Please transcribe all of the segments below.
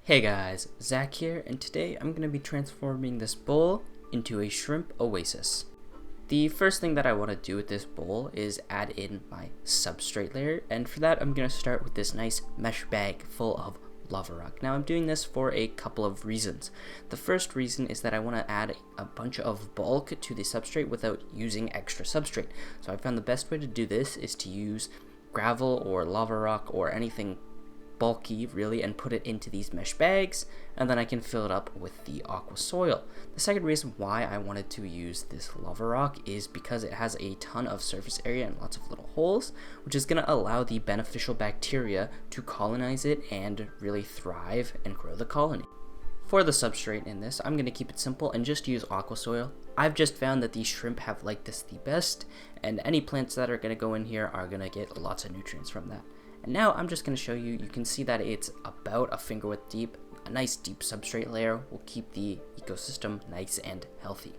Hey guys, Zach here, and today I'm going to be transforming this bowl into a shrimp oasis. The first thing that I want to do with this bowl is add in my substrate layer, and for that I'm going to start with this nice mesh bag full of lava rock. Now I'm doing this for a couple of reasons. The first reason is that I want to add a bunch of bulk to the substrate without using extra substrate. So I found the best way to do this is to use gravel or lava rock or anything bulky really and put it into these mesh bags, and then I can fill it up with the aqua soil. The second reason why I wanted to use this lava rock is because it has a ton of surface area and lots of little holes, which is going to allow the beneficial bacteria to colonize it and really thrive and grow the colony. For the substrate in this, I'm going to keep it simple and just use aqua soil. I've just found that these shrimp have liked this the best, and any plants that are going to go in here are going to get lots of nutrients from that. And now I'm just going to show you, you can see that it's about a finger width deep. A nice deep substrate layer will keep the ecosystem nice and healthy.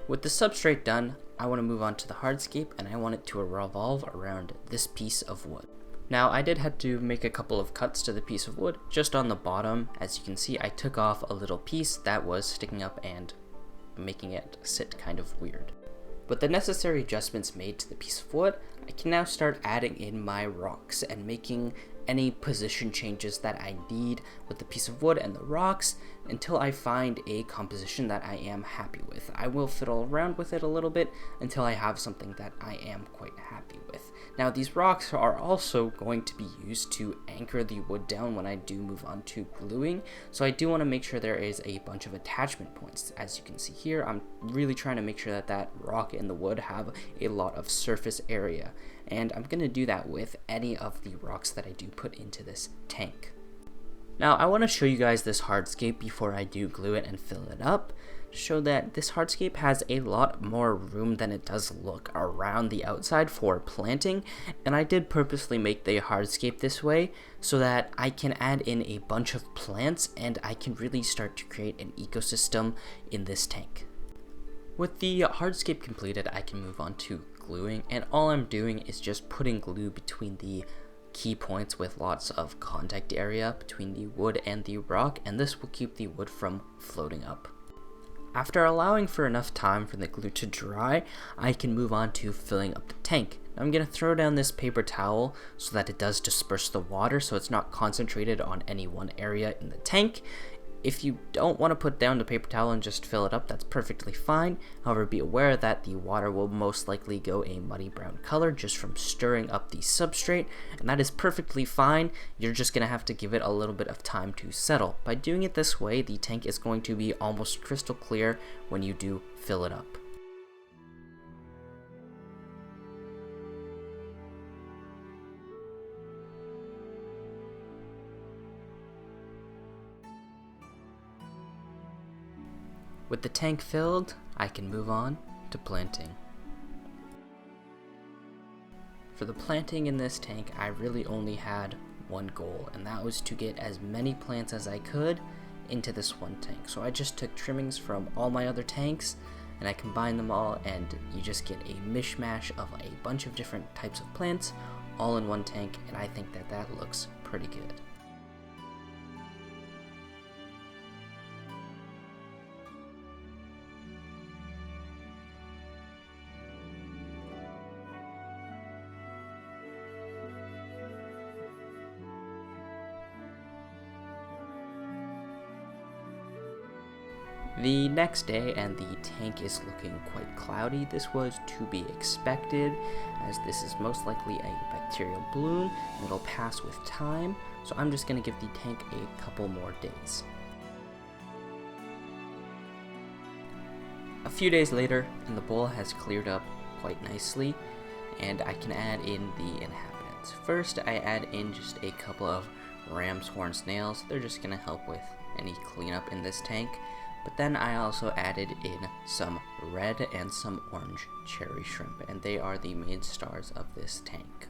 With the substrate done, I want to move on to the hardscape, and I want it to revolve around this piece of wood. Now I did have to make a couple of cuts to the piece of wood. Just on the bottom, as you can see, I took off a little piece that was sticking up and making it sit kind of weird. With the necessary adjustments made to the piece of wood, I can now start adding in my rocks and making any position changes that I need with the piece of wood and the rocks until I find a composition that I am happy with. I will fiddle around with it a little bit until I have something that I am quite happy with. Now these rocks are also going to be used to anchor the wood down when I do move on to gluing, so I do want to make sure there is a bunch of attachment points. As you can see here, I'm really trying to make sure that that rock and the wood have a lot of surface area, and I'm going to do that with any of the rocks that I do put into this tank. Now I want to show you guys this hardscape before I do glue it and fill it up, to show that this hardscape has a lot more room than it does look around the outside for planting, and I did purposely make the hardscape this way so that I can add in a bunch of plants and I can really start to create an ecosystem in this tank. With the hardscape completed, I can move on to gluing, and all I'm doing is just putting glue between the key points with lots of contact area between the wood and the rock, and this will keep the wood from floating up. After allowing for enough time for the glue to dry, I can move on to filling up the tank. I'm going to throw down this paper towel so that it does disperse the water so it's not concentrated on any one area in the tank. If you don't want to put down the paper towel and just fill it up, that's perfectly fine. However, be aware that the water will most likely go a muddy brown color just from stirring up the substrate, and that is perfectly fine. You're just going to have to give it a little bit of time to settle. By doing it this way, the tank is going to be almost crystal clear when you do fill it up. With the tank filled, I can move on to planting. For the planting in this tank, I really only had one goal, and that was to get as many plants as I could into this one tank. So I just took trimmings from all my other tanks and I combined them all, and you just get a mishmash of a bunch of different types of plants all in one tank, and I think that that looks pretty good. The next day, and the tank is looking quite cloudy. This was to be expected, as this is most likely a bacterial bloom and it'll pass with time, so I'm just going to give the tank a couple more days. A few days later, and the bowl has cleared up quite nicely, and I can add in the inhabitants. First, I add in just a couple of ram's horn snails. They're just going to help with any cleanup in this tank. But then I also added in some red and some orange cherry shrimp, and they are the main stars of this tank.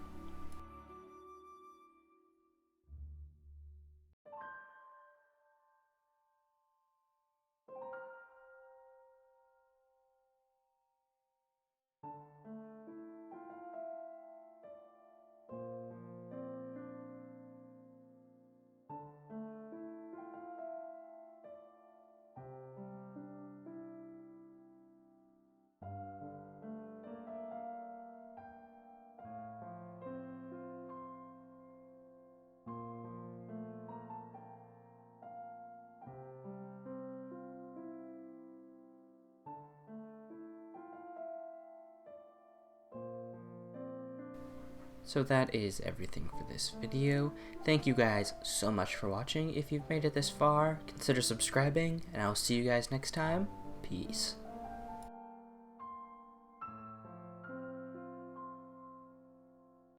So that is everything for this video. Thank you guys so much for watching. If you've made it this far, consider subscribing, and I'll see you guys next time. Peace.